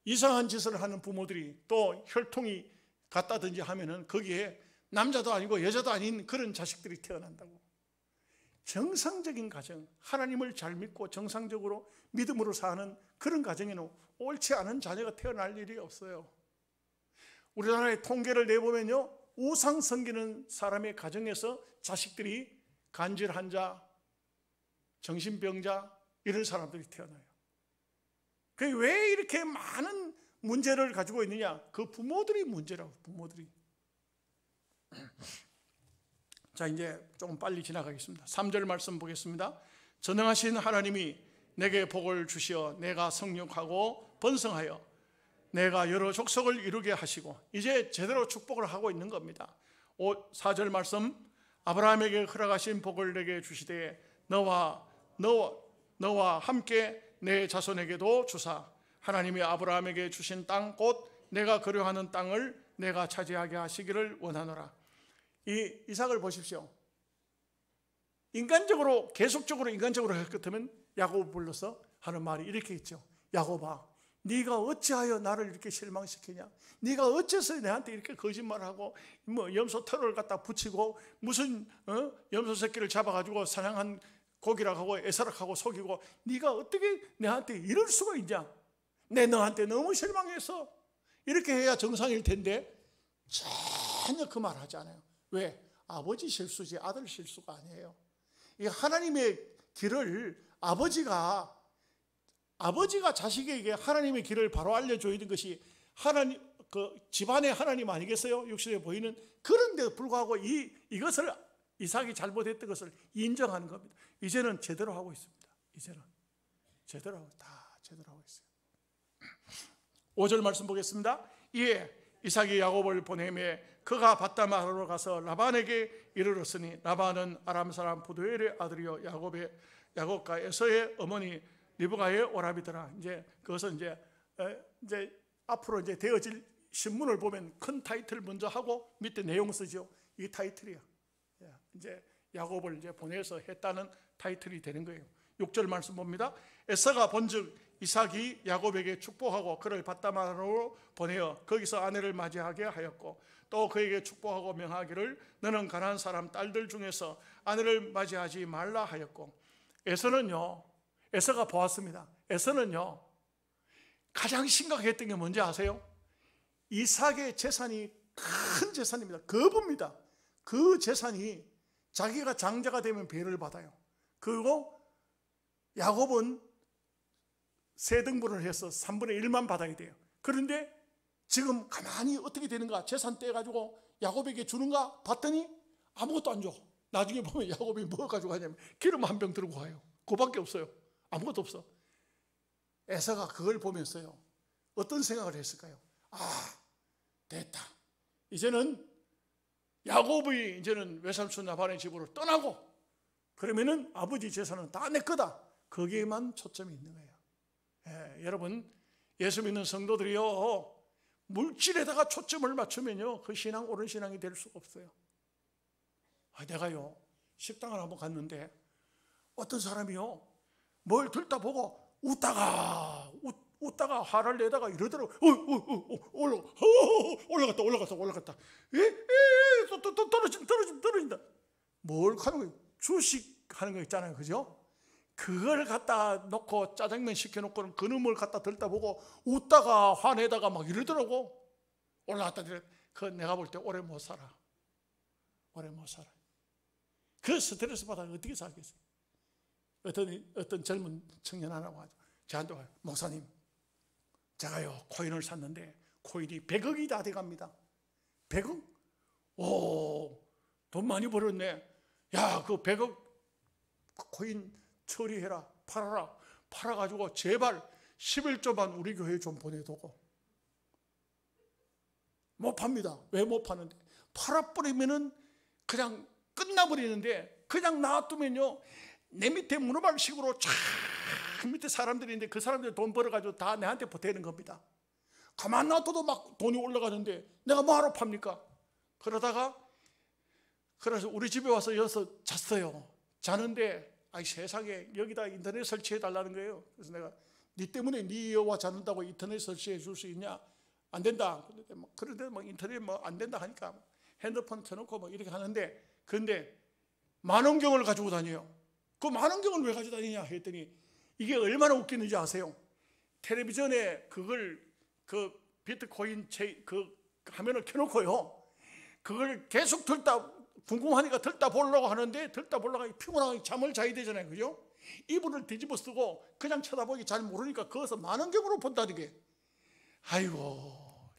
Speaker 1: 이상한 짓을 하는 부모들이 또 혈통이 같다든지 하면은 거기에 남자도 아니고 여자도 아닌 그런 자식들이 태어난다고. 정상적인 가정, 하나님을 잘 믿고 정상적으로 믿음으로 사는 그런 가정에는 옳지 않은 자녀가 태어날 일이 없어요. 우리나라의 통계를 내보면요 우상 섬기는 사람의 가정에서 자식들이 간질환자, 정신병자 이런 사람들이 태어나요. 그게 왜 이렇게 많은 문제를 가지고 있느냐? 그 부모들이 문제라고. 부모들이. 자 이제 조금 빨리 지나가겠습니다. 3절 말씀 보겠습니다. 전능하신 하나님이 내게 복을 주시어 내가 성육하고 번성하여 내가 여러 족속을 이루게 하시고 이제 제대로 축복을 하고 있는 겁니다. 4절 말씀 아브라함에게 허락하신 복을 내게 주시되 너와 함께 내 자손에게도 주사 하나님이 아브라함에게 주신 땅 곧 내가 거류하는 땅을 내가 차지하게 하시기를 원하노라. 이 이삭을 보십시오. 인간적으로 계속적으로 인간적으로 할 것 같으면 야곱을 불러서 하는 말이 이렇게 있죠. 야곱아, 네가 어찌하여 나를 이렇게 실망시키냐? 네가 어째서 내한테 이렇게 거짓말하고 뭐 염소 털을 갖다 붙이고 무슨 염소 새끼를 잡아가지고 사냥한 고기라고 하고 에사락하고 속이고 네가 어떻게 내한테 이럴 수가 있냐? 내 너한테 너무 실망해서 이렇게 해야 정상일 텐데 전혀 그 말 하지 않아요. 왜? 아버지 실수지 아들 실수가 아니에요. 이 하나님의 길을 아버지가 자식에게 하나님의 길을 바로 알려줘야 되는 것이 하나님, 그 집안의 하나님 아니겠어요? 육신에 보이는. 그런데 불구하고 이것을 이삭이 잘못했던 것을 인정하는 겁니다. 이제는 제대로 하고 있습니다. 이제는 제대로 하고 있어요. 5절 말씀 보겠습니다. 이에 이삭이 야곱을 보내매 그가 밧다마로 가서 라반에게 이르렀으니 라반은 아람 사람 부두엘의 아들이요 야곱과 에서의 어머니 리브가의 오라비더라. 이제 그것은 이제 앞으로 이제 되어질 신문을 보면 큰 타이틀 먼저 하고 밑에 내용 쓰죠. 이 타이틀이야. 이제 야곱을 이제 보내서 했다는 타이틀이 되는 거예요. 6절 말씀 봅니다. 에서가 본즉 이삭이 야곱에게 축복하고 그를 밧다마로 보내어 거기서 아내를 맞이하게 하였고 또 그에게 축복하고 명하기를 너는 가나안 사람 딸들 중에서 아내를 맞이하지 말라 하였고 에서가 보았습니다. 에서는요 가장 심각했던 게 뭔지 아세요? 이삭의 재산이 큰 재산입니다. 거부입니다. 그 재산이 자기가 장자가 되면 배를 받아요. 그리고 야곱은 세등분을 해서 3분의 1만 받아야 돼요. 그런데 지금 가만히 어떻게 되는가? 재산 떼가지고 야곱에게 주는가? 봤더니 아무것도 안 줘. 나중에 보면 야곱이 뭐 가지고 가냐면 기름 한 병 들고 가요. 그거밖에 없어요. 아무것도 없어. 에서가 그걸 보면서요 어떤 생각을 했을까요? 됐다. 이제는 야곱이 이제는 외삼촌 라반의 집으로 떠나고 그러면은 아버지 재산은 다 내 거다. 거기에만 초점이 있는 거예요. 여러분 예수 믿는 성도들이요 물질에다가 초점을 맞추면요 그 신앙 옳은 신앙이 될 수가 없어요. 내가요 식당을 한번 갔는데 어떤 사람이요 뭘 들다 보고 웃다가 화를 내다가 이러더라고. 올라갔다. 또 떨어진다. 뭘 하는 거예요? 주식 하는 거 있잖아요, 그죠? 그걸 갖다 놓고 짜장면 시켜놓고는 그놈을 갖다 들다 보고 웃다가 화내다가 막 이러더라고. 올라갔다 그 내가 볼 때 오래 못 살아. 그 스트레스 받아 어떻게 살겠어요? 어떤 젊은 청년 하나가 와서 저한테 와요. 목사님, 제가요 코인을 샀는데 코인이 100억이 다 돼갑니다. 100억? 돈 많이 벌었네. 야, 그 100억 코인 처리해라, 팔아라. 팔아가지고 제발 11조만 우리 교회에 좀 보내두고. 못 팝니다. 왜 못 파는데? 팔아버리면은 그냥 끝나버리는데 그냥 놔두면요 내 밑에 무너발식으로 쫙 밑에 사람들이 있는데 그 사람들이 돈 벌어가지고 다 내한테 보태는 겁니다. 가만 놔둬도 막 돈이 올라가는데 내가 뭐하러 팝니까? 그래서 우리 집에 와서 여기서 잤어요. 자는데 세상에 여기다 인터넷 설치해 달라는 거예요. 그래서 내가 네 때문에 네 여와 자는다고 인터넷 설치해 줄 수 있냐? 안 된다. 그런데 뭐 인터넷 뭐 안 된다 하니까 핸드폰 켜놓고 뭐 이렇게 하는데 그런데 만원경을 가지고 다녀요. 그 만원경을 왜 가지고 다니냐 했더니 이게 얼마나 웃기는지 아세요? 텔레비전에 그 비트코인 그 화면을 켜놓고요. 그걸 계속 궁금하니까 들다 보려고 하는데 들다 보려고 피곤하게 잠을 자야 되잖아요. 그죠? 이불을 뒤집어 쓰고 그냥 쳐다보기 잘 모르니까 거기서 만원경으로 본다는 게. 아이고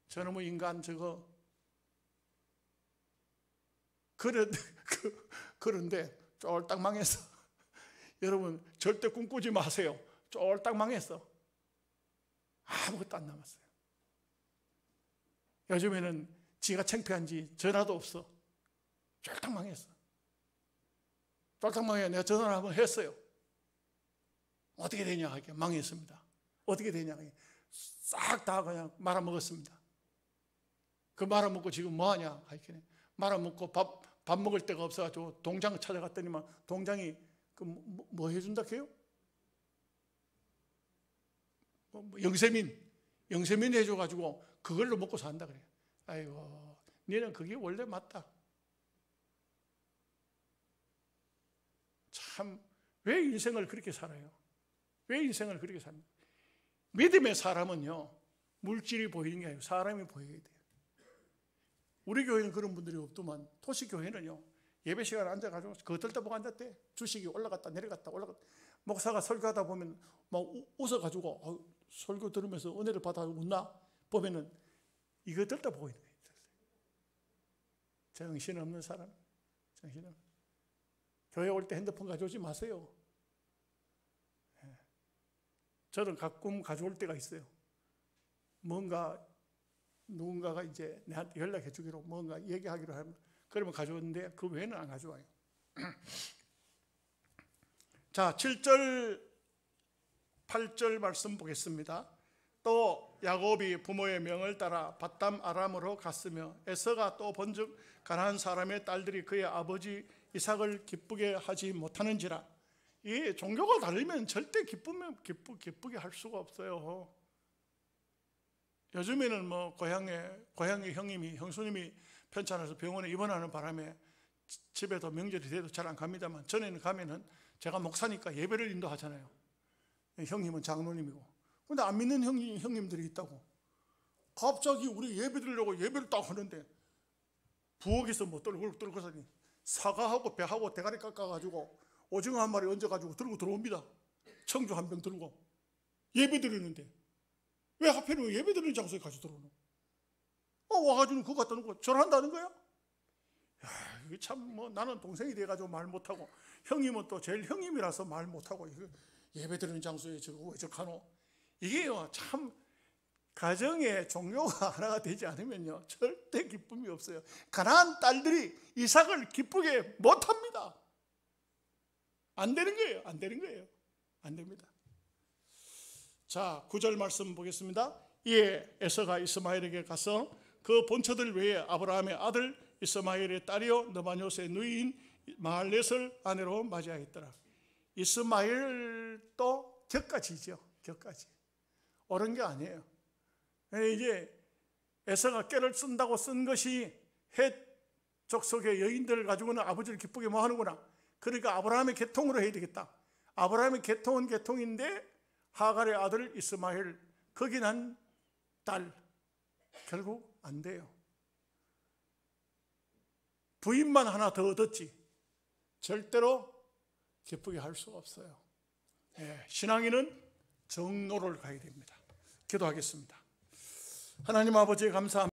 Speaker 1: 저놈의 인간 저거. 그런데 쫄딱 망했어. 여러분 절대 꿈꾸지 마세요. 쫄딱 망했어. 아무것도 안 남았어요. 요즘에는 지가 창피한지 전화도 없어. 쫄딱 망했어. 쫄딱 망해. 내가 전화를 한번 했어요. 어떻게 되냐 하게 망했습니다. 어떻게 되냐 하게 싹 다 그냥 말아먹었습니다. 그 말아먹고 지금 뭐하냐 하게 말아먹고 밥 밥 먹을 데가 없어가지고 동장 찾아갔더니만 동장이 뭐 해준다 해요? 영세민 해줘가지고 그걸로 먹고 산다 그래요. 아이고, 너는 그게 원래 맞다. 참, 왜 인생을 그렇게 살아요? 왜 인생을 그렇게 삽니까? 믿음의 사람은요, 물질이 보이는 게 아니고 사람이 보여야 돼요. 우리 교회는 그런 분들이 없더만, 토시교회는요, 예배 시간에 앉아가지고 그들다 보고 앉았대. 주식이 올라갔다 내려갔다. 목사가 설교하다 보면 막 웃어가지고 설교 들으면서 은혜를 받아 웃나? 보면은 이거 들다 보고 있는 거예요. 정신없는 사람, 정신없는. 교회 올 때 핸드폰 가져오지 마세요. 저는 가끔 가져올 때가 있어요. 누군가가 이제 내한테 연락해 주기로 뭔가 얘기하기로 하면 그러면 가져오는데 그 외에는 안 가져와요. 자, 7절 8절 말씀 보겠습니다. 또 야곱이 부모의 명을 따라 밧담 아람으로 갔으며 에서가 또 본즉 가나안 사람의 딸들이 그의 아버지 이삭을 기쁘게 하지 못하는지라. 이 종교가 다르면 절대 기쁘게 할 수가 없어요. 요즘에는 뭐 고향의 형수님이 편찮아서 병원에 입원하는 바람에 집에도 명절이 돼도 잘 안 갑니다만, 전에는 가면은 제가 목사니까 예배를 인도하잖아요. 형님은 장로님이고. 근데 안 믿는 형님들이 있다고. 갑자기 우리 예배 드리려고 예배를 딱 하는데 부엌에서 뭐 떨고서니 사과하고 배하고 대가리 깎아가지고 오징어 한 마리 얹어가지고 들고 들어옵니다. 청주 한 병 들고 예배 드리는데 왜 하필이면 예배 드리는 장소에 가서 들어오노? 와가지고 그거 갖다 놓고 절한다는 거야? 야, 이게 참 뭐 나는 동생이 돼가지고 말 못하고 형님은 또 제일 형님이라서 말 못하고 예배 드리는 장소에 저거 왜 저카노? 이게요 참 가정의 종교가 하나가 되지 않으면요 절대 기쁨이 없어요. 가나안 딸들이 이삭을 기쁘게 못합니다. 안 되는 거예요. 안 되는 거예요. 안 됩니다. 자, 9절 말씀 보겠습니다. 이에 에서가 이스마엘에게 가서 그 본처들 외에 아브라함의 아들 이스마엘의 딸이요 느바뇨스의 누이인 마할렛을 아내로 맞이하였더라. 이스마엘도 격가지죠. 격가지. 옳은 게 아니에요. 이제 에서가 꾀를 쓴다고 쓴 것이 헷 족속의 여인들을 가지고는 아버지를 기쁘게 뭐 하는구나. 그러니까 아브라함의 계통으로 해야 되겠다. 아브라함의 계통은 계통인데 하갈의 아들 이스마엘, 거기 난 딸, 결국 안 돼요. 부인만 하나 더 얻었지 절대로 기쁘게 할 수가 없어요. 신앙인은 정로를 가야 됩니다. 기도하겠습니다. 하나님 아버지 감사합니다.